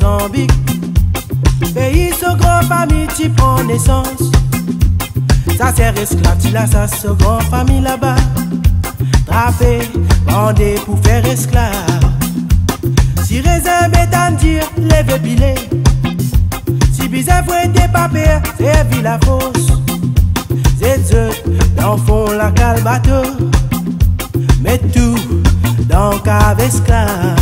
Mozambique. Pays so grand famille tu prends naissance. Ça sert esclave, tu la ça so grand famille là-bas. Trappé, bandé pour faire esclave. Si raisin bétan dire, lève pilé. Si bizarre fouetté papier, c'est vie la fosse. C'est eux, dans le fond la cale bateau. Mais tout, dans le cave esclave.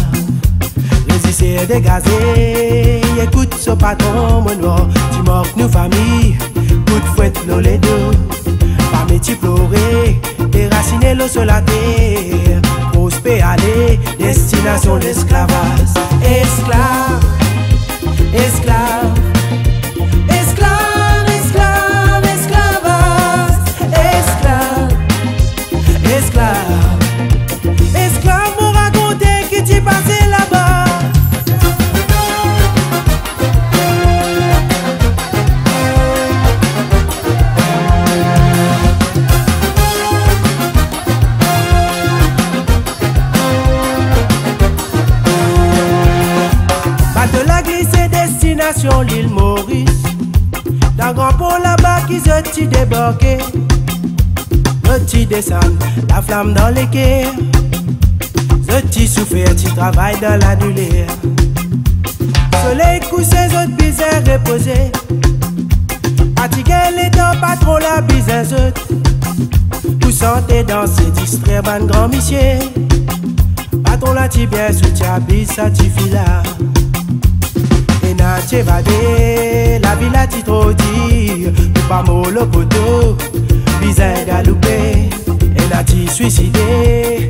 Résisser dégazé, écoute ce patron, mon noir. Tu mords nous famille, coup de fouette l'eau les deux. Pas métier pleurer, déraciner l'eau sur la terre. Prospé aller, destination l'esclavage. Esclave, esclave. Esclave, esclave, esclavage. Esclave, esclave. Esclave, m'ont raconté qui t'y passait là-bas. Destination l'île Maurice. Dans grand pont là-bas qui se t'y débarqué. Le t'y descend, la flamme dans les quais. Le t'y souffert, t'y travaille dans l'annulaire. Soleil couché, autres bizarres reposés. Fatigué les temps, pas trop la bizarre. Vous sentez danser, distrait, ban grand monsieur. Patron là, t'y bien soutien, bis, ça t'y fila. T'es évadé, la ville a trop dit. Pour pas mollo poteau, bizarre galoupé. Et là t'y suicidé,